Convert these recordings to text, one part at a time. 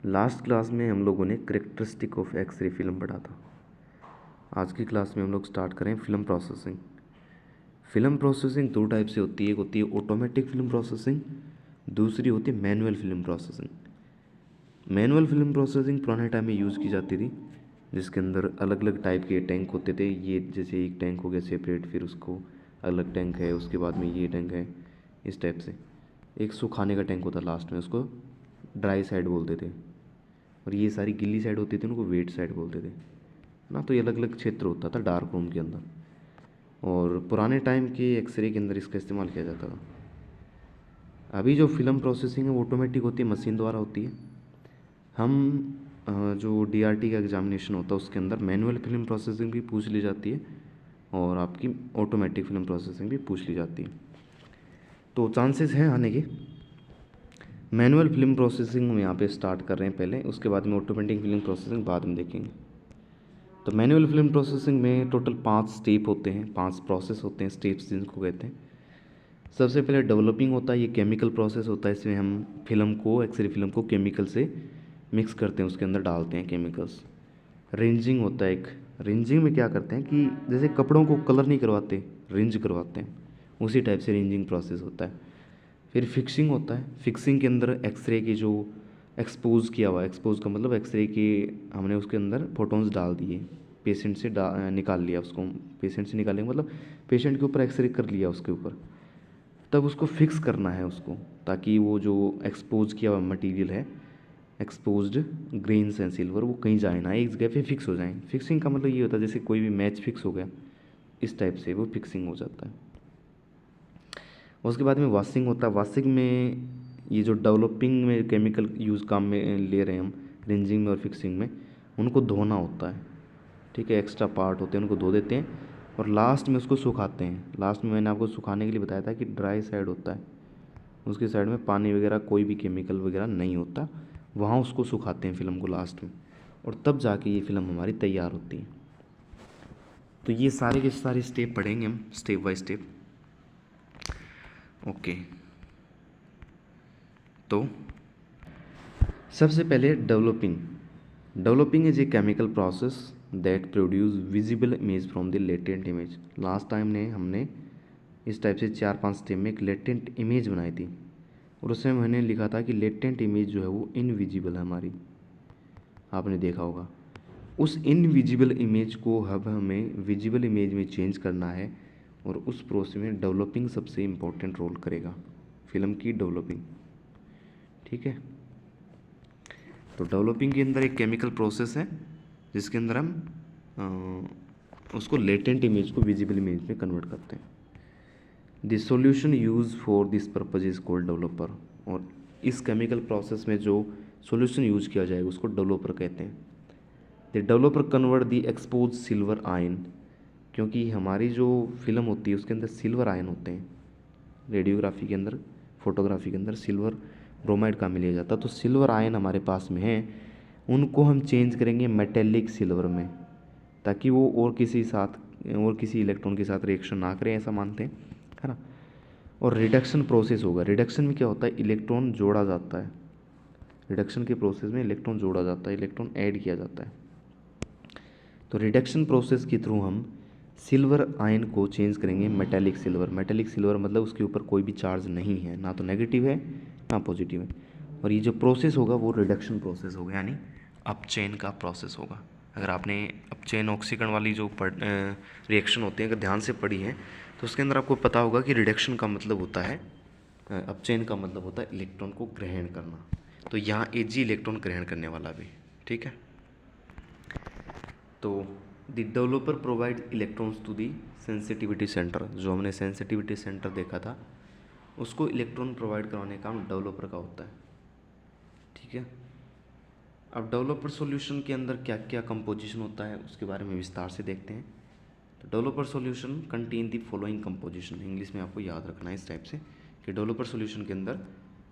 Last class में हम लोगों ने करेक्टरिस्टिक ऑफ एक्सरे फिल्म पढ़ा था। आज की क्लास में हम लोग स्टार्ट करें फिल्म प्रोसेसिंग। फिल्म प्रोसेसिंग दो टाइप से होती है, एक होती है ऑटोमेटिक फिल्म प्रोसेसिंग, दूसरी होती है manual film processing. Manual film processing पुराने टाइम में यूज़ की जाती थी, जिसके अंदर अलग अलग टाइप के टैंक होते थे। ये जैसे एक टैंक हो गया सेपरेट, फिर उसको अलग टैंक है, उसके बाद में ये टैंक है, इस टाइप से। एक सुखाने का टैंक होता लास्ट में, उसको ड्राई साइड बोलते थे, और ये सारी गिल्ली साइड होती थी, उनको वेट साइड बोलते थे ना। तो ये अलग अलग क्षेत्र होता था डार्क रूम के अंदर, और पुराने टाइम के एक्सरे के अंदर इसका इस्तेमाल किया जाता था। अभी जो फिल्म प्रोसेसिंग है वो ऑटोमेटिक होती है, मशीन द्वारा होती है। हम जो डीआरटी का एग्जामिनेशन होता है उसके अंदर मैनुअल फिल्म प्रोसेसिंग भी पूछ ली जाती है, और आपकी ऑटोमेटिक फिल्म प्रोसेसिंग भी पूछ ली जाती है। तो चांसेस हैं आने के। मैनुअल फिल्म प्रोसेसिंग हम यहाँ पे स्टार्ट कर रहे हैं पहले, उसके बाद में ऑटोमेटिक फिल्म प्रोसेसिंग बाद में देखेंगे। तो मैनुअल फिल्म प्रोसेसिंग में टोटल 5 स्टेप होते हैं, 5 प्रोसेस होते हैं, स्टेप्स जिनको कहते हैं। सबसे पहले डेवलपिंग होता है, ये केमिकल प्रोसेस होता है। इसमें हम फिल्म को, एक्सरे फिल्म को केमिकल से मिक्स करते हैं, उसके अंदर डालते हैं केमिकल्स। रेंजिंग होता है एक। रेंजिंग में क्या करते हैं कि जैसे कपड़ों को कलर नहीं करवाते, रेंज करवाते हैं, उसी टाइप से रेंजिंग प्रोसेस होता है। फिर फिक्सिंग होता है। फिक्सिंग के अंदर एक्सरे की जो एक्सपोज किया हुआ, एक्सपोज का मतलब एक्सरे के हमने उसके अंदर फोटोन्स डाल दिए, पेशेंट से निकाल लिया उसको। पेशेंट से निकालेंगे मतलब पेशेंट के ऊपर एक्सरे कर लिया उसके ऊपर, तब उसको फिक्स करना है उसको, ताकि वो जो एक्सपोज किया हुआ मटेरियल है, एक्सपोज्ड ग्रेन्स एंड सिल्वर, वो कहीं जाए ना, एक जगह पे फिक्स हो जाए। फिक्सिंग का मतलब ये होता है जैसे कोई भी मैच फिक्स हो गया, इस टाइप से वो फिक्सिंग हो जाता है। उसके बाद में वॉशिंग होता है। वॉशिंग में ये जो डेवलपिंग में केमिकल यूज़ काम में ले रहे हैं हम, रेंजिंग में और फिक्सिंग में, उनको धोना होता है। ठीक है, एक्स्ट्रा पार्ट होते हैं उनको धो देते हैं, और लास्ट में उसको सुखाते हैं। लास्ट में मैंने आपको सुखाने के लिए बताया था कि ड्राई साइड होता है, उसके साइड में पानी वगैरह कोई भी केमिकल वगैरह नहीं होता, वहाँ उसको सुखाते हैं फिल्म को लास्ट में, और तब जाके ये फिल्म हमारी तैयार होती है। तो ये सारे के सारे स्टेप पढ़ेंगे हम स्टेप बाय स्टेप। ओके, तो सबसे पहले developing. Developing is a chemical process that produce visible image from the latent image. Last time ने हमने इस टाइप से 4-5 स्टेप में एक लेटेंट इमेज बनाई थी, और उसमें मैंने लिखा था कि लेटेंट इमेज जो है वो इनविजिबल है हमारी, आपने देखा होगा। उस इनविजिबल इमेज को अब हमें विजिबल इमेज में चेंज करना है, और उस प्रोसेस में डेवलपिंग सबसे इम्पोर्टेंट रोल करेगा, फिल्म की डेवलपिंग। ठीक है, तो डेवलपिंग के अंदर एक केमिकल प्रोसेस है जिसके अंदर हम उसको लेटेंट इमेज को विजिबल इमेज में कन्वर्ट करते हैं। The solution use for this purpose is called developer. और इस केमिकल प्रोसेस में जो सॉल्यूशन यूज किया जाएगा उसको डेवलपर कहते हैं। The developer convert the expose silver ion, क्योंकि हमारी जो फिल्म होती है उसके अंदर सिल्वर आयन होते हैं। रेडियोग्राफी के अंदर, फोटोग्राफी के अंदर सिल्वर ब्रोमाइड का मिल जाता है, तो सिल्वर आयन हमारे पास में है, उनको हम चेंज करेंगे मेटेलिक सिल्वर में, ताकि वो और किसी इलेक्ट्रॉन के साथ रिएक्शन ना करें, ऐसा मानते हैं, है ना। और रिडक्शन प्रोसेस होगा। रिडक्शन में क्या होता है, इलेक्ट्रॉन जोड़ा जाता है। रिडक्शन के प्रोसेस में इलेक्ट्रॉन जोड़ा जाता है, इलेक्ट्रॉन ऐड किया जाता है। तो रिडक्शन प्रोसेस के थ्रू हम सिल्वर आयन को चेंज करेंगे मेटेलिक सिल्वर। मेटेलिक सिल्वर मतलब उसके ऊपर कोई भी चार्ज नहीं है, ना तो नेगेटिव है ना पॉजिटिव है। और ये जो प्रोसेस होगा वो रिडक्शन प्रोसेस होगा, यानी अपचेन का प्रोसेस होगा। अगर आपने अपचेन ऑक्सीकरण वाली जो रिएक्शन होती है अगर ध्यान से पढ़ी है, तो उसके अंदर आपको पता होगा कि रिडक्शन का मतलब होता है, अपचेन का मतलब होता है इलेक्ट्रॉन को ग्रहण करना। तो यहाँ एजी इलेक्ट्रॉन ग्रहण करने वाला भी, ठीक है। तो the developer provide electrons to the sensitivity centre. जो हमने सेंसिटिविटी सेंटर देखा था, उसको इलेक्ट्रॉन प्रोवाइड करवाने का काम डेवलपर का होता है, ठीक है। अब डेवलपर सॉल्यूशन के अंदर क्या क्या कंपोजिशन होता है उसके बारे में विस्तार से देखते हैं। तो developer solution contain the following composition. English में आपको याद रखना है इस टाइप से कि डेवलपर सॉल्यूशन के अंदर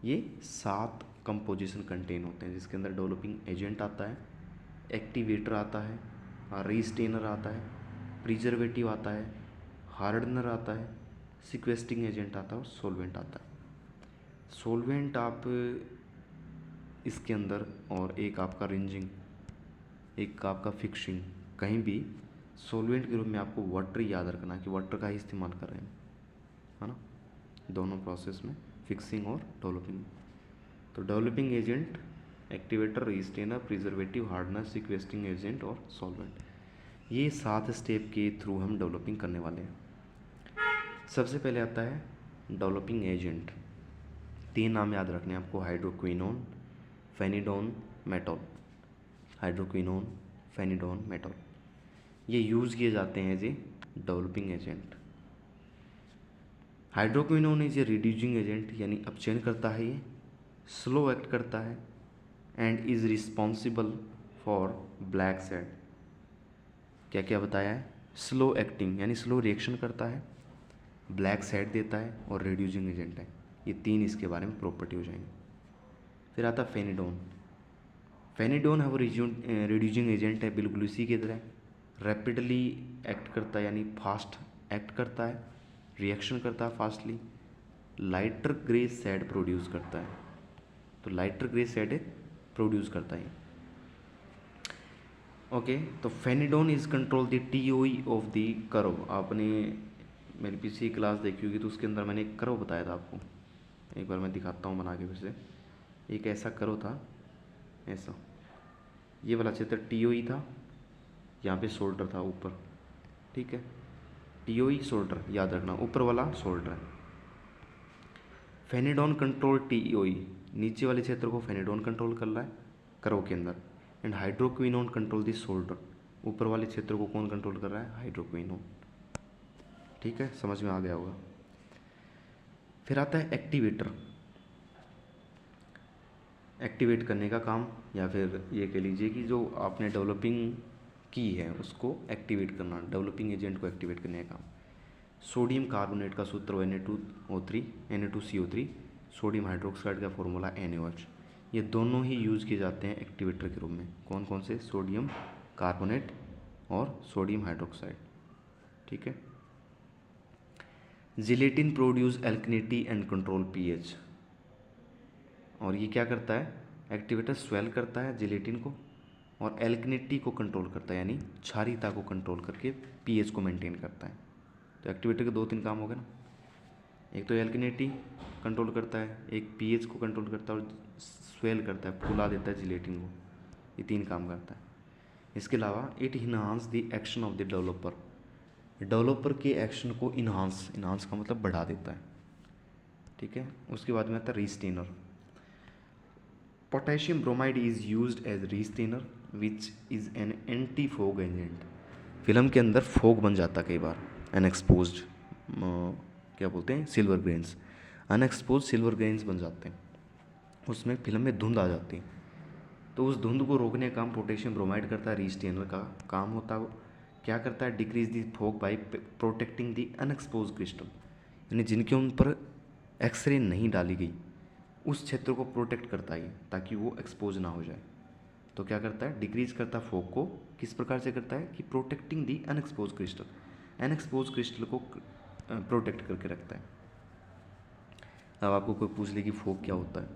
ये 7 कंपोजिशन कंटेन होते हैं, जिसके अंदर डेवलपिंग एजेंट आता है, एक्टिवेटर आता है, रीस्टेनर आता है, प्रिजर्वेटिव आता है, हार्डनर आता है, सिक्वेस्टिंग एजेंट आता है, और सॉल्वेंट आता है। सॉल्वेंट आप इसके अंदर और एक आपका रिंजिंग, एक आपका फिक्सिंग, कहीं भी सॉल्वेंट के रूप में आपको वाटर याद रखना कि वाटर का ही इस्तेमाल कर रहे हैं, है ना, दोनों प्रोसेस में, फिक्सिंग और डेवलपिंग। तो developing agent, activator, restrainer, preservative, hardener, sequestering agent और सॉल्वेंट, ये 7 स्टेप के थ्रू हम डेवलपिंग करने वाले हैं। सबसे पहले आता है डेवलपिंग एजेंट। 3 नाम याद रखने हैं आपको, हाइड्रोक्विनोन, फेनिडोन, मेटॉल। हाइड्रोक्विनोन, फेनिडोन, मेटॉल, ये यूज़ किए जाते हैं as a developing agent. Hydroquinone is a reducing agent, यानी अपचयन करता है, ये स्लो एक्ट करता है and is responsible for black shade. क्या क्या बताया है, स्लो एक्टिंग यानी स्लो रिएक्शन करता है, ब्लैक सैड देता है और रिड्यूसिंग एजेंट है। ये 3 इसके बारे में प्रॉपर्टी हो जाएंगे। फिर आता है फेनिडोन। फेनिडोन है वो रिड्यूसिंग एजेंट है, बिल्कुल इसी की तरह, रैपिडली एक्ट करता है यानी फास्ट एक्ट करता है, रिएक्शन करता है fastly, lighter grey sad produce करता है। तो लाइटर ग्रे सैड प्रोड्यूस करता है। ओके, तो phenidone is control the toe of the curve. आपने मेरी पिछली क्लास देखी होगी तो उसके अंदर मैंने एक कर्व बताया था आपको, एक बार मैं दिखाता हूँ बना के फिर से। एक ऐसा कर्व था, ऐसा, ये वाला क्षेत्र टीओई था, यहाँ पे शोल्डर था ऊपर, ठीक है, टीओई शोल्डर याद रखना, ऊपर वाला शोल्डर है। फेनिडोन कंट्रोल टीओई, नीचे वाले क्षेत्र को फेनिडोन कंट्रोल कर रहा है कर्व के अंदर, and hydroquinone control the shoulder, ऊपर वाले क्षेत्र को कौन कंट्रोल कर रहा है, हाइड्रोक्विनोन। ठीक है, समझ में आ गया होगा। फिर आता है एक्टिवेटर। एक्टिवेट करने का काम, या फिर ये कह लीजिए कि जो आपने डेवलपिंग की है उसको एक्टिवेट करना, डेवलपिंग एजेंट को एक्टिवेट करने का काम। सोडियम कार्बोनेट का सूत्र Na2O3, Na2CO3, सोडियम हाइड्रोक्साइड का फॉर्मूला NaOH, ये दोनों ही यूज़ किए जाते हैं एक्टिवेटर के रूप में। कौन कौन से, सोडियम कार्बोनेट और सोडियम हाइड्रोक्साइड, ठीक है। Gelatin produce एल्कनिटी and control pH, और ये क्या करता है, एक्टिवेटर स्वेल करता है जिलेटिन को और एल्कनिटी को कंट्रोल करता है, यानी क्षारीयता को कंट्रोल करके पीएच को मेंटेन करता है। तो एक्टिवेटर के 2-3 काम हो गए ना, एक तो एल्कनिटी कंट्रोल करता है, एक पीएच को कंट्रोल करता है और स्वेल करता है, फुला देता है जिलेटिन को, ये 3 काम करता है। इसके अलावा it enhance the action of the developer, developer के एक्शन को इन्हांस का मतलब बढ़ा देता है, ठीक है। उसके बाद में आता है restrainer. Potassium bromide is used as restrainer which is an anti fog agent. Film के अंदर फोग बन जाता कई बार, अनएक्सपोज्ड, क्या बोलते हैं, silver grains, unexposed silver grains बन जाते हैं, उसमें फिल्म में धुंध आ जाती है। तो उस धुंध को रोकने का काम पोटेशियम ब्रोमाइड करता है, रीस्टेनर का काम होता है। वो क्या करता है, decrease the fog by protecting the unexposed crystal, यानी जिनके उन पर एक्सरे नहीं डाली गई उस क्षेत्र को प्रोटेक्ट करता है ताकि वो एक्सपोज ना हो जाए। तो क्या करता है, डिक्रीज करता है फोग को, किस प्रकार से करता है कि प्रोटेक्टिंग दी अनएक्सपोज क्रिस्टल, अनएक्सपोज क्रिस्टल को प्रोटेक्ट करके रखता है। अब आपको कोई पूछ ले कि फोग क्या होता है,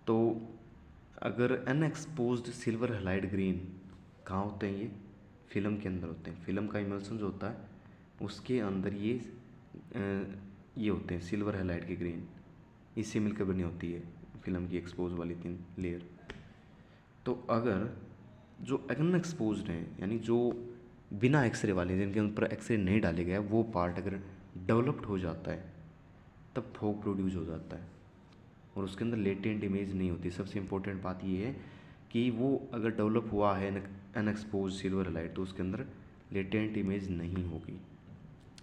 तो अगर अनएक्सपोज्ड सिल्वर हैलाइड ग्रेन कहाँ होते हैं, ये फिल्म के अंदर होते हैं। फिल्म का इमल्सन जो होता है उसके अंदर ये होते हैं सिल्वर हैलाइड के ग्रेन, इससे मिलकर बनी होती है फिल्म की एक्सपोज वाली 3 लेयर। तो अगर जो अनएक्सपोज्ड हैं, यानी जो बिना एक्सरे वाले, जिनके ऊपर एक्सरे नहीं डाले गए, वो पार्ट अगर डेवलप्ड हो जाता है तब फोग प्रोड्यूस हो जाता है और उसके अंदर लेटेंट इमेज नहीं होती। सबसे इम्पोर्टेंट बात ये है कि वो अगर डेवलप हुआ है अनएक्सपोज सिल्वर लाइट तो उसके अंदर लेटेंट इमेज नहीं होगी,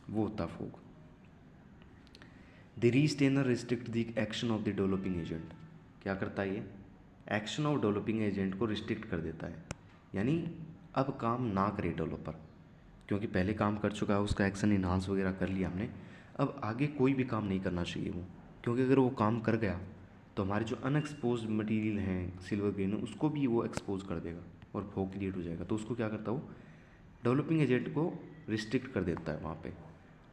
वो होता fog. The restrainer restrict the action of the developing agent. क्या करता है ये, एक्शन ऑफ डेवलपिंग एजेंट को रिस्ट्रिक्ट कर देता है, यानी अब काम ना करे डेवलपर, क्योंकि पहले काम कर चुका है, उसका एक्शन इन्हांस वगैरह कर लिया हमने, अब आगे कोई भी काम नहीं करना चाहिए वो, क्योंकि अगर वो काम कर गया तो हमारे जो अनएक्सपोज मटेरियल हैं सिल्वर ग्रेन उसको भी वो एक्सपोज कर देगा और फोग क्रिएट हो जाएगा। तो उसको क्या करता है, वो डेवलपिंग एजेंट को रिस्ट्रिक्ट कर देता है वहाँ पे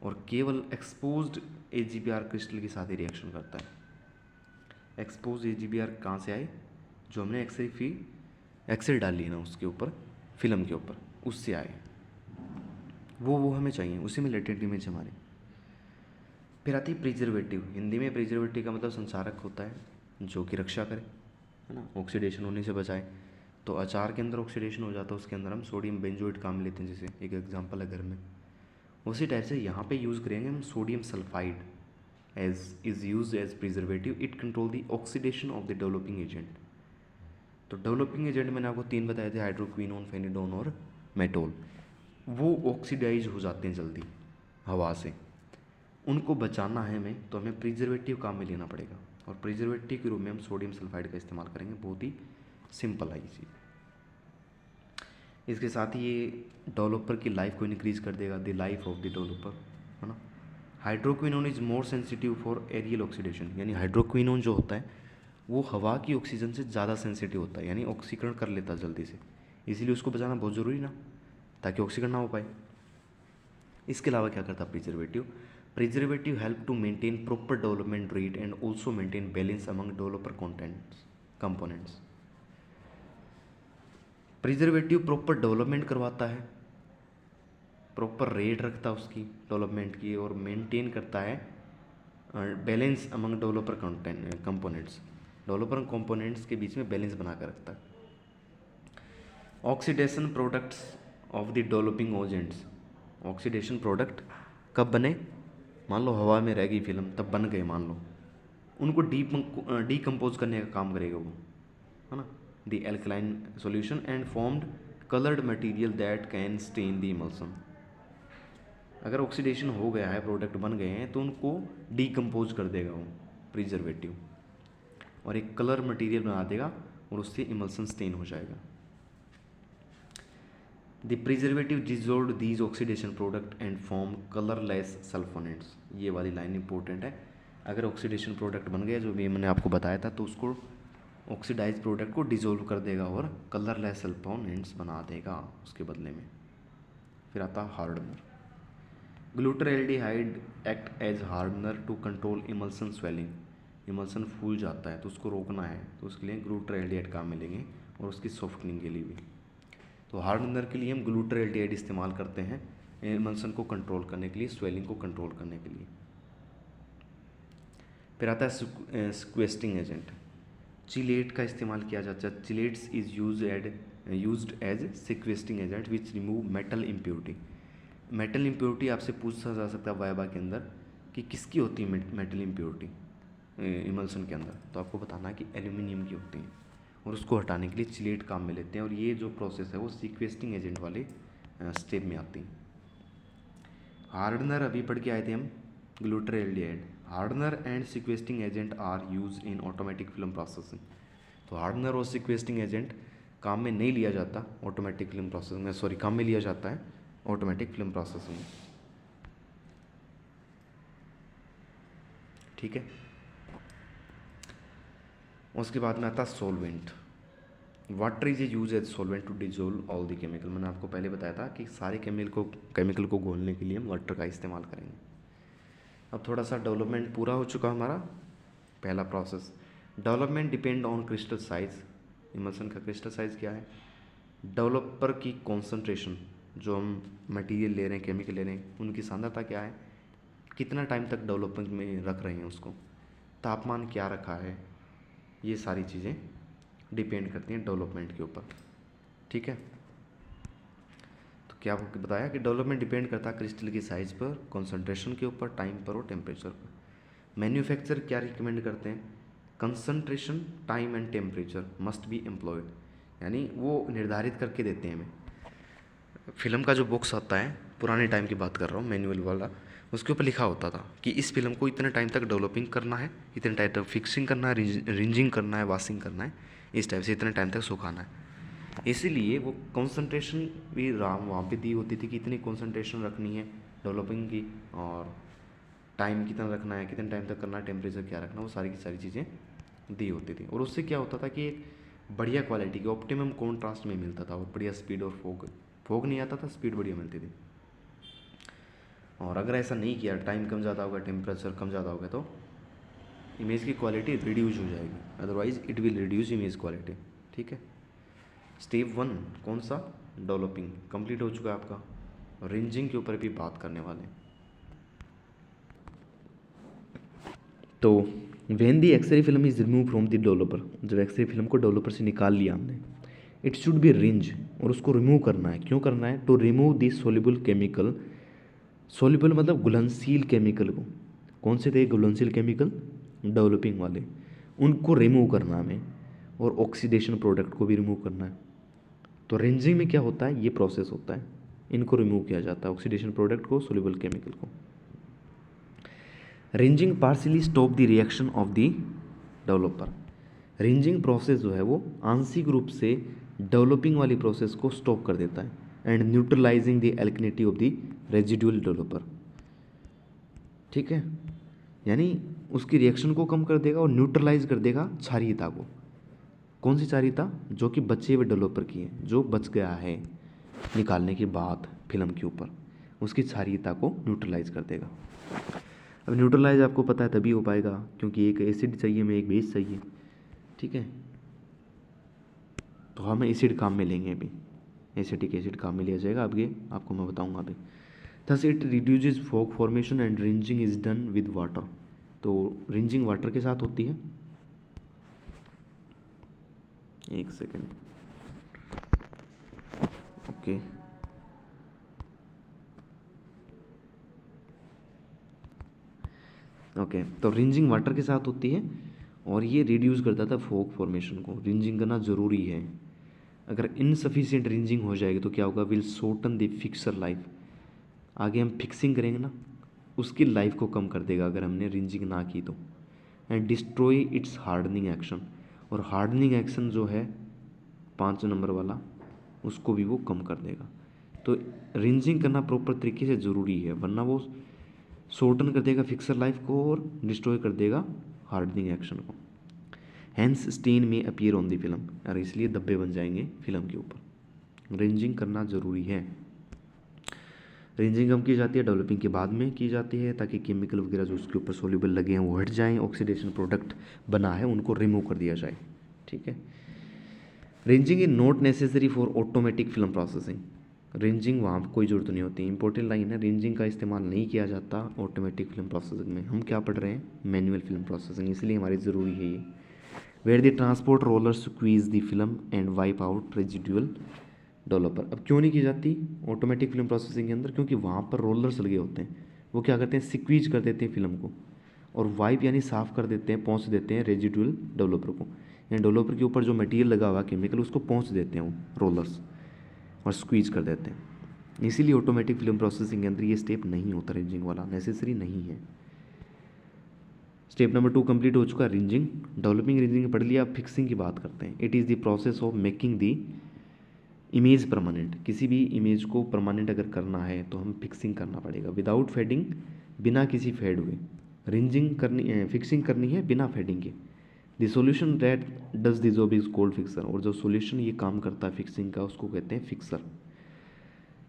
और केवल एक्सपोज्ड AgBr क्रिस्टल के साथ ही रिएक्शन करता है। एक्सपोज AgBr कहाँ से आए, जो हमने एक्सेल डाली है ना उसके ऊपर, फिल्म के ऊपर, उससे आए, वो हमें चाहिए, उसी में लेटेंट इमेज हमारी। फिर आती है प्रिजर्वेटिव। हिंदी में प्रिजर्वेटिव का मतलब संचारक होता है, जो कि रक्षा करे, है ना, ऑक्सीडेशन होने से बचाए। तो अचार के अंदर ऑक्सीडेशन हो जाता है, उसके अंदर हम सोडियम बेंजोएट काम लेते हैं, जैसे एक एग्जांपल है घर में। उसी टाइप से यहाँ पे यूज़ करेंगे हम sodium sulphide as is use as preservative. It control the oxidation of the developing agent. तो डेवलपिंग एजेंट मैंने आपको 3 बताए थे, हाइड्रोक्विनोन, फेनिडोन और मेटोल। वो ऑक्सीडाइज हो जाते हैं जल्दी हवा से, उनको बचाना है हमें, तो हमें प्रिजर्वेटिव काम में लेना पड़ेगा। और प्रिजर्वेटिव के रूप में हम सोडियम सल्फाइड का इस्तेमाल करेंगे। बहुत ही सिंपल है ये चीज़। इसके साथ ही ये डेवलपर की लाइफ को इंक्रीज कर देगा, the life of the developer, है ना। Hydroquinone is more sensitive for aerial oxidation, यानी हाइड्रोक्विनोन जो होता है वो हवा की ऑक्सीजन से ज़्यादा सेंसिटिव होता है, यानी ऑक्सीकरण कर लेता है जल्दी से, इसीलिए उसको बचाना बहुत ज़रूरी ना, ताकि ऑक्सीकरण ना हो पाए। इसके अलावा क्या करता है preservative help to maintain proper development rate and also maintain balance among developer components. Preservative proper development करवाता है, प्रॉपर रेट रखता है उसकी डेवलपमेंट की, और मेंटेन करता है balance among developer components, developer components के बीच में बैलेंस बना कर रखता है। Oxidation products of the developing agents. Oxidation product कब बने, मान लो हवा में रह गई फिल्म, तब बन गए मान लो, उनको डीकम्पोज करने का काम करेगा वो, है ना। The alkaline solution and formed coloured material that can stand the emulsion. अगर ऑक्सीडेशन हो गया है, प्रोडक्ट बन गए हैं, तो उनको डीकम्पोज कर देगा वो प्रिजर्वेटिव, और एक कलर मटेरियल बना देगा, और उससे इमल्सन स्टेन हो जाएगा। The preservative dissolve these oxidation product and form colourless sulphonates. ये वाली लाइन इंपॉर्टेंट है। अगर ऑक्सीडेशन प्रोडक्ट बन गया, जो भी मैंने आपको बताया था, तो उसको ऑक्सीडाइज प्रोडक्ट को डिजोल्व कर देगा और कलरलेस सल्फोनेट्स बना देगा उसके बदले में। फिर आता hardener. Glutaraldehyde act as hardener to control emulsion swelling. Emulsion फूल जाता है तो उसको रोकना है, तो उसके लिए ग्लूटरएल्डिहाइड काम मिलेंगे, और उसकी सॉफ्टनिंग के लिए भी। तो हार्डनर के लिए हम ग्लूटरएल्डिहाइड इस्तेमाल करते हैं इमल्सन को कंट्रोल करने के लिए, स्वेलिंग को कंट्रोल करने के लिए। फिर आता है सिक्वेस्टिंग एजेंट। चिलेट का इस्तेमाल किया जाता है। Chelates is used as sequestering agent which remove metal impurity. Metal impurity आपसे पूछा जा सकता है वाइवा के अंदर कि किसकी होती है मेटल इम्प्योरिटी इमल्सन के अंदर, तो आपको बताना है कि एल्यूमिनियम की होती है, और उसको हटाने के लिए चिलेट काम में लेते हैं। और ये जो प्रोसेस है वो सीक्वेस्टिंग एजेंट वाले स्टेप में आती है। हार्डनर अभी पढ़ के आए थे हम, glutaraldehyde. Hardener and sequestering agent are used in automatic film processing. तो हार्डनर और सीक्वेस्टिंग एजेंट काम में नहीं लिया जाता ऑटोमेटिक फिल्म प्रोसेसिंग में, सॉरी, काम में लिया जाता है ऑटोमेटिक फिल्म प्रोसेसिंग में। ठीक है। उसके बाद में आता solvent. Water is a use as solvent to dissolve all the chemical. मैंने आपको पहले बताया था कि सारे केमिकल को घोलने के लिए हम वाटर का इस्तेमाल करेंगे। अब थोड़ा सा डेवलपमेंट पूरा हो चुका हमारा पहला process. Development depend on crystal size. Emulsion का क्रिस्टल साइज क्या है, डेवलपर की कॉन्सेंट्रेशन, जो हम मटेरियल ले रहे हैं, केमिकल ले रहे हैं, उनकी सांद्रता क्या है, कितना टाइम तक डेवलपमेंट में रख रहे हैं उसको, तापमान क्या रखा है, ये सारी चीज़ें डिपेंड करती हैं डेवलपमेंट के ऊपर। ठीक है। तो क्या आपको बताया कि डेवलपमेंट डिपेंड करता है क्रिस्टल की साइज़ पर, कंसंट्रेशन के ऊपर, टाइम पर और टेम्परेचर पर। मैन्युफैक्चर क्या रिकमेंड करते हैं, concentration, time and temperature must be employed, यानी वो निर्धारित करके देते हैं हमें। फिल्म का जो बॉक्स आता है, पुराने टाइम की बात कर रहा हूँ, मैनुअल वाला, उसके ऊपर लिखा होता था कि इस फिल्म को इतने टाइम तक डेवलपिंग करना है, इतने टाइम तक फिक्सिंग करना है, रिंजिंग करना है, वॉशिंग करना है, इस टाइप से इतने टाइम तक सुखाना है। इसीलिए वो कंसंट्रेशन भी वहाँ पे दी होती थी कि इतनी कंसंट्रेशन रखनी है डेवलपिंग की, और टाइम कितना रखना है, कितने टाइम तक करना है, टेम्परेचर क्या रखना है, वो सारी की सारी चीज़ें दी होती थी। और उससे क्या होता था कि एक बढ़िया क्वालिटी की ऑप्टिमम कॉन्ट्रास्ट में मिलता था, और बढ़िया स्पीड और फोग नहीं आता था, स्पीड बढ़िया मिलती थी। और अगर ऐसा नहीं किया, टाइम कम ज़्यादा होगा, टेम्परेचर कम ज़्यादा होगा, तो इमेज की क्वालिटी रिड्यूस हो जाएगी, otherwise it will reduce image quality. ठीक है, स्टेप 1 कौन सा, डेवलपिंग कंप्लीट हो चुका है आपका। रेंजिंग के ऊपर भी बात करने वाले हैं। तो when the x-ray film is remove from the developer, जब एक्सरे फिल्म को डेवलपर से निकाल लिया हमने, इट शुड बी रेंज, और उसको रिमूव करना है। क्यों करना है, to remove the soluble chemical, soluble मतलब घुलनशील केमिकल को, कौन से थे घुलनशील केमिकल, डेवलपिंग वाले, उनको रिमूव करना है हमें, और ऑक्सीडेशन प्रोडक्ट को भी रिमूव करना है। तो रेंजिंग में क्या होता है, ये प्रोसेस होता है, इनको रिमूव किया जाता है, ऑक्सीडेशन प्रोडक्ट को, सोल्यूबल केमिकल को। Ranging partially stop the reaction of the developer, ranging process जो है वो आंशिक रूप से डेवलपिंग वाली प्रोसेस को स्टॉप कर देता है, and neutralising the एल्कनिटी of the residual developer. ठीक है, यानी उसकी रिएक्शन को कम कर देगा और न्यूट्रलाइज कर देगा क्षारीयता को। कौन सी क्षारीयता, जो कि बचे हुए डेवलपर की है, जो बच गया है निकालने के बाद फिल्म के ऊपर, उसकी क्षारीयता को न्यूट्रलाइज कर देगा। अब न्यूट्रलाइज आपको पता है तभी हो पाएगा क्योंकि एक एसिड चाहिए, में एक बेस चाहिए। ठीक है, तो हम एसिड काम में लेंगे अभी, एसिटिक एसिड काम में लिया जाएगा, आगे आपको मैं बताऊंगा अभी। Thus it reduces fog formation and rinsing is done with water, तो रिंजिंग वाटर के साथ होती है। एक सेकेंड, ओके ओके, तो रिंजिंग वाटर के साथ होती है, और ये रिड्यूस करता था फॉग फॉर्मेशन को। रिंजिंग करना ज़रूरी है, अगर इनसफिशिएंट रिंजिंग हो जाएगी तो क्या होगा, will shorten the fixer life, आगे हम फिक्सिंग करेंगे ना, उसकी लाइफ को कम कर देगा अगर हमने रिंजिंग ना की तो। And destroy it's hardening action, और हार्डनिंग एक्शन जो है 5 नंबर वाला, उसको भी वो कम कर देगा। तो रिंजिंग करना प्रॉपर तरीके से ज़रूरी है, वरना वो शॉर्टन कर देगा फिक्सर लाइफ को और डिस्ट्रॉय कर देगा हार्डनिंग एक्शन को। हैंस स्टेन में अपीयर ऑन दी फिल्म, और इसलिए धब्बे बन जाएंगे फिल्म के ऊपर। रेंजिंग करना ज़रूरी है। रेंजिंग कम की जाती है, डेवलपिंग के बाद में की जाती है, ताकि केमिकल वगैरह जो उसके ऊपर सोल्यूबल लगे हैं वो हट जाएं, ऑक्सीडेशन प्रोडक्ट बना है उनको रिमूव कर दिया जाए। ठीक है, ranging is not necessary for automatic film processing, ranging वहाँ कोई ज़रूरत नहीं होती। इंपॉर्टेंट लाइन है, रेंजिंग का इस्तेमाल नहीं किया जाता ऑटोमेटिक फिल्म प्रोसेसिंग में। हम क्या पढ़ रहे हैं, मैनुअल फिल्म प्रोसेसिंग, इसलिए हमारी ज़रूरी है ये। Where the transport roller squeeze the film and wipe out residual developer. अब क्यों नहीं की जाती ऑटोमेटिक फिल्म प्रोसेसिंग के अंदर, क्योंकि वहाँ पर रोलर्स लगे होते हैं, वो क्या करते हैं, सिक्वीज कर देते हैं फिल्म को, और वाइप यानी साफ़ कर देते हैं, पहुँच देते हैं रेजिडुअल डेवलपर को, यानी डेवलपर के ऊपर जो मटेरियल लगा हुआ केमिकल उसको पहुँच देते हैं वो रोलर्स, और स्क्वीज कर देते हैं। इसीलिए ऑटोमेटिक फिल्म प्रोसेसिंग के अंदर ये स्टेप नहीं होता, रेंजिंग वाला नेसेसरी नहीं है। स्टेप नंबर 2 कंप्लीट हो चुका है, रिंजिंग। डेवलपिंग रिंजिंग पढ़ लिया, अब फिक्सिंग की बात करते हैं। It is the process of making the image permanent, किसी भी इमेज को परमानेंट अगर करना है तो हम फिक्सिंग करना पड़ेगा, विदाउट फेडिंग, बिना किसी फेड हुए। रिंजिंग करनी है, फिक्सिंग करनी है बिना फेडिंग के। The solution that does the job is called fixer, और जो सॉल्यूशन ये काम करता है फिक्सिंग का उसको कहते हैं fixer.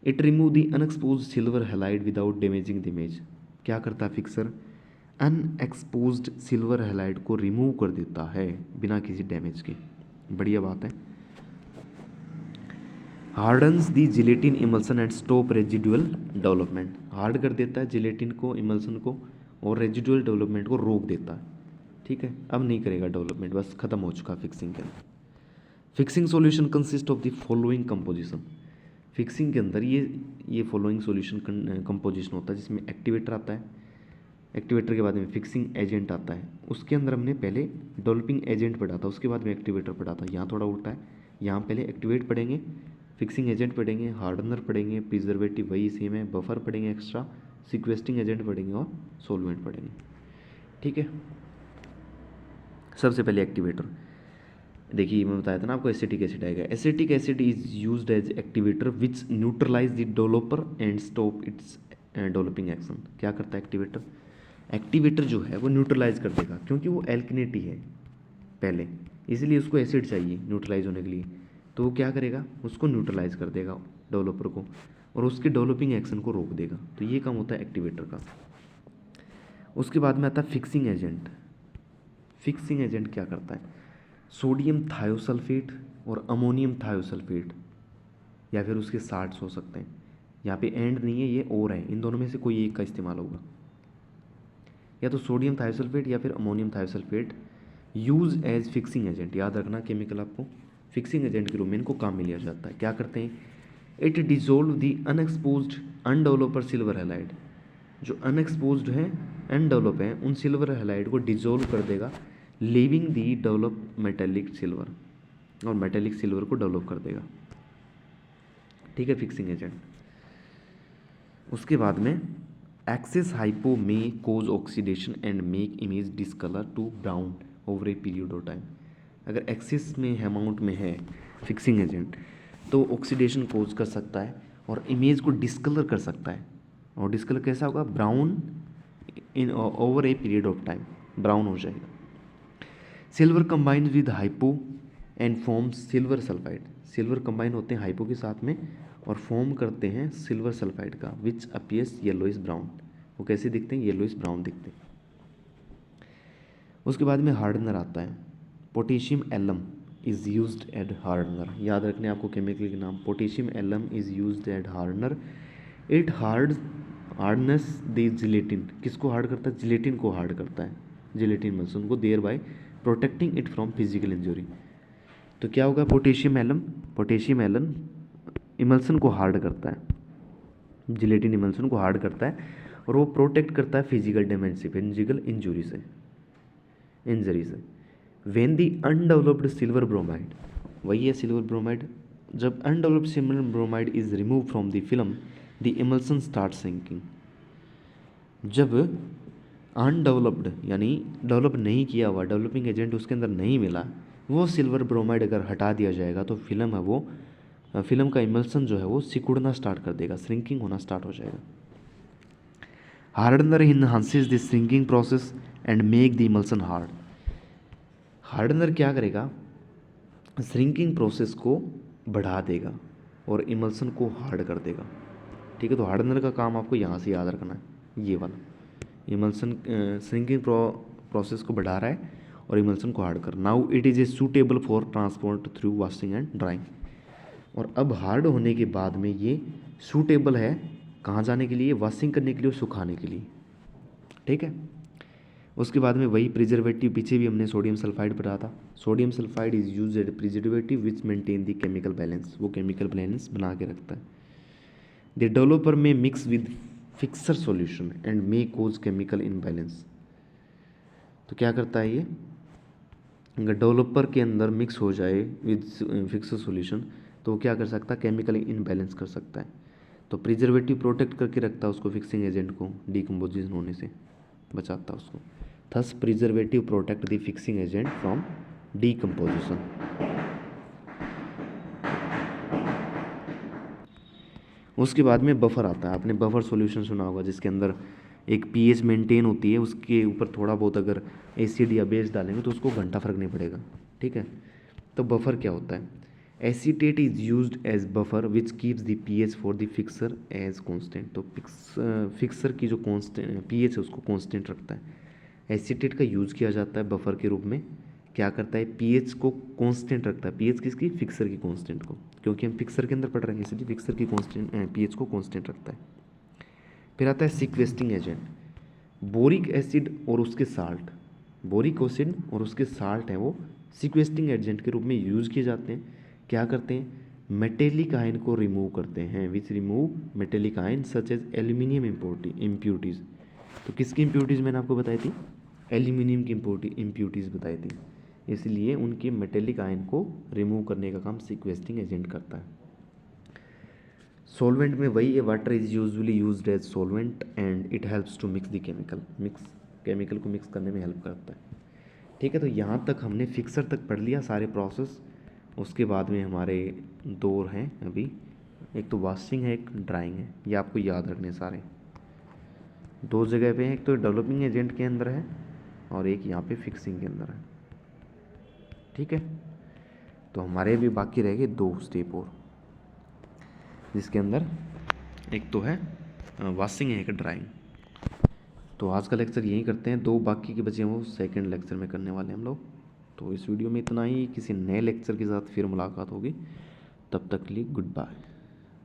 It remove the unexposed silver halide without damaging the image, क्या करता है फिक्सर, अनएक्सपोज्ड सिल्वर हैलाइड को रिमूव कर देता है बिना किसी डैमेज के। बढ़िया बात है। Hardens the gelatin emulsion and stop residual development, hard कर देता है जिलेटिन को, इमल्सन को, और रेजिडुअल डेवलपमेंट को रोक देता है। ठीक है, अब नहीं करेगा डेवलपमेंट, बस खत्म हो चुका फिक्सिंग के अंदर। Fixing solution consist of the following composition, fixing के अंदर ये फॉलोइंग सॉल्यूशन कंपोजिशन होता है, जिसमें एक्टिवेटर आता है, एक्टिवेटर के बाद में फिक्सिंग एजेंट आता है। उसके अंदर हमने पहले डेवलपिंग एजेंट पढ़ा था, उसके बाद में एक्टिवेटर पढ़ा था। यहाँ थोड़ा उल्टा है, यहाँ पहले एक्टिवेट पढ़ेंगे, फिक्सिंग एजेंट पढ़ेंगे, हार्डनर पढ़ेंगे, प्रिजर्वेटिव वही सेम है, बफर पढ़ेंगे एक्स्ट्रा, सिक्वेस्टिंग एजेंट पढ़ेंगे और सॉल्वेंट पढ़ेंगे। ठीक है, सबसे पहले एक्टिवेटर। देखिए मैं बताया था ना आपको, एसिटिक एसिड आएगा। Acetic acid is used as activator which neutralize the developer and stop its developing action. क्या करता है एक्टिवेटर, एक्टिवेटर जो है वो न्यूट्रलाइज कर देगा, क्योंकि वो एल्कनेटी है पहले, इसलिए उसको एसिड चाहिए न्यूट्रलाइज होने के लिए। तो वो क्या करेगा, उसको न्यूट्रलाइज कर देगा डेवलपर को, और उसके डेवलपिंग एक्शन को रोक देगा। तो ये काम होता है एक्टिवेटर का। उसके बाद में आता है फिक्सिंग एजेंट। फिक्सिंग एजेंट क्या करता है, सोडियम थायोसल्फेट और अमोनियम थायोसल्फेट या फिर उसके साल्ट्स हो सकते हैं। यहाँ पे एंड नहीं है, ये और है, इन दोनों में से कोई एक का इस्तेमाल होगा, या तो सोडियम थायोसल्फेट या फिर ammonium thiosulphate use as fixing agent. याद रखना केमिकल आपको फिक्सिंग एजेंट के रूप में इनको काम में लिया जाता है। क्या करते हैं, it dissolve the unexposed undeveloped silver halide, जो अनएक्सपोज्ड है अनडेवलप है उन सिल्वर हैलाइड को डिजोल्व कर देगा, leaving the developed metallic silver, और मेटेलिक सिल्वर को डेवलप कर देगा। ठीक है, फिक्सिंग एजेंट। उसके बाद में एक्सेस हाइपो में cause oxidation and make image discolour to brown over a period of time. अगर एक्सेस में अमाउंट में है फिक्सिंग एजेंट तो ऑक्सीडेशन कोज कर सकता है और इमेज को डिसकलर कर सकता है, और डिसकलर कैसा होगा, brown in over a period of time, brown हो जाएगा। Silver combined with hypo and forms silver sulphide, silver combine होते हैं हाइपो के साथ में और फॉर्म करते हैं सिल्वर सल्फाइड का, विच अपीयर्स येलोइश ब्राउन, वो कैसे दिखते हैं, येलोइश ब्राउन दिखते हैं। उसके बाद में हार्डनर आता है, potassium alum is used as hardener. याद रखने आपको केमिकल के नाम, potassium alum is used as hardener, it hardness the gelatin, किसको हार्ड करता है, जिलेटिन को हार्ड करता है, जिलेटिन मल्सन को, thereby protecting it from physical injury. तो क्या होगा, पोटेशियम एलन इमल्सन को हार्ड करता है, जिलेटिन इमल्सन को हार्ड करता है और वो प्रोटेक्ट करता है फिजिकल डैमेज से, फिजिकल इंजरी से। When the undeveloped silver bromide, वही है सिल्वर ब्रोमाइड, जब undeveloped silver bromide is remove from the film the emulsion start sinking. जब अनडेवलप्ड यानी डेवलप नहीं किया हुआ, डेवलपिंग एजेंट उसके अंदर नहीं मिला, वो सिल्वर ब्रोमाइड अगर हटा दिया जाएगा तो फिल्म है वो, फिल्म का इमल्सन जो है वो सिकुड़ना स्टार्ट कर देगा, श्रिंकिंग होना स्टार्ट हो जाएगा। Hardener enhances the shrinking process and make the emulsion hard. Hardener क्या करेगा, श्रिंकिंग प्रोसेस को बढ़ा देगा और इमल्सन को हार्ड कर देगा। ठीक है, तो हार्डनर का काम आपको यहाँ से याद रखना है, ये वाला इमल्सन श्रिंकिंग प्रोसेस को बढ़ा रहा है और इमल्सन को हार्ड कर। Now it is a suitable for transport through washing and drawing, और अब हार्ड होने के बाद में ये सूटेबल है कहाँ जाने के लिए, वॉशिंग करने के लिए और सुखाने के लिए। ठीक है, उसके बाद में वही प्रिजर्वेटिव, पीछे भी हमने सोडियम सल्फाइड पढ़ा था, sodium sulphide is use as preservative which maintain the chemical balance, वो केमिकल बैलेंस बना के रखता है। द डेवलपर में mix with fixer solution and may cause chemical imbalance. तो क्या करता है ये, अगर डेवलपर के अंदर मिक्स हो जाए विद फिक्सर सॉल्यूशन तो वो क्या कर सकता है, केमिकल इनबैलेंस कर सकता है। तो प्रिजर्वेटिव प्रोटेक्ट करके रखता है उसको, फिक्सिंग एजेंट को डिकम्पोजिशन होने से बचाता है उसको। Thus preservative protect the fixing agent from decomposition. उसके बाद में बफर आता है, आपने बफर सॉल्यूशन सुना होगा जिसके अंदर एक पीएच मेंटेन होती है, उसके ऊपर थोड़ा बहुत अगर एसिड या बेस डालेंगे तो उसको घंटा फर्क नहीं पड़ेगा। ठीक है, तो बफर क्या होता है, acetate is used as buffer which keeps the pH for the fixer as constant. तो फिक्सर की जो कांस्टेंट पीएच है उसको कांस्टेंट रखता है। एसीटेट का यूज़ किया जाता है बफर के रूप में, क्या करता है, पीएच को कांस्टेंट रखता है, पीएच किसकी, फिक्सर की कांस्टेंट को, क्योंकि हम फिक्सर के अंदर पढ़ रहे हैं इसलिए फिक्सर की कांस्टेंट पीएच को कांस्टेंट रखता है। फिर आता है सीक्वेस्टिंग एजेंट, बोरिक एसिड और उसके साल्ट, बोरिक एसिड और उसके साल्ट हैं वो सीक्वेस्टिंग एजेंट के रूप में यूज़ किए जाते हैं। क्या करते हैं, मेटेलिक आयन को रिमूव करते हैं, which remove metallic ion such as aluminium impurities. तो किसकी इम्प्यूटीज़ मैंने आपको बताई थी, एल्यूमिनियम की इम्प्यूटीज़ बताई थी, इसलिए उनके मेटेलिक आयन को रिमूव करने का काम सीक्वेस्टिंग एजेंट करता है। सॉल्वेंट में वही है, water is usually used as solvent and it helps to mix the chemical को मिक्स करने में हेल्प करता है। ठीक है, तो यहाँ तक हमने फिक्सर तक पढ़ लिया सारे प्रोसेस। उसके बाद में हमारे दो हैं अभी, एक तो वॉशिंग है, एक ड्राइंग है, ये आपको याद रखने सारे, दो जगह पे हैं, एक तो डेवलपिंग एजेंट के अंदर है और एक यहाँ पे फिक्सिंग के अंदर है। ठीक है, तो हमारे भी बाकी रह गए दो स्टेप और, जिसके अंदर एक तो है वॉशिंग है, एक ड्राइंग। तो आज का लेक्चर यहीं करते हैं, दो बाकी के बचे हैं वो सेकंड लेक्चर में करने वाले हैं हम लोग। तो इस वीडियो में इतना ही, किसी नए लेक्चर के साथ फिर मुलाकात होगी, तब तक के लिए गुड बाय।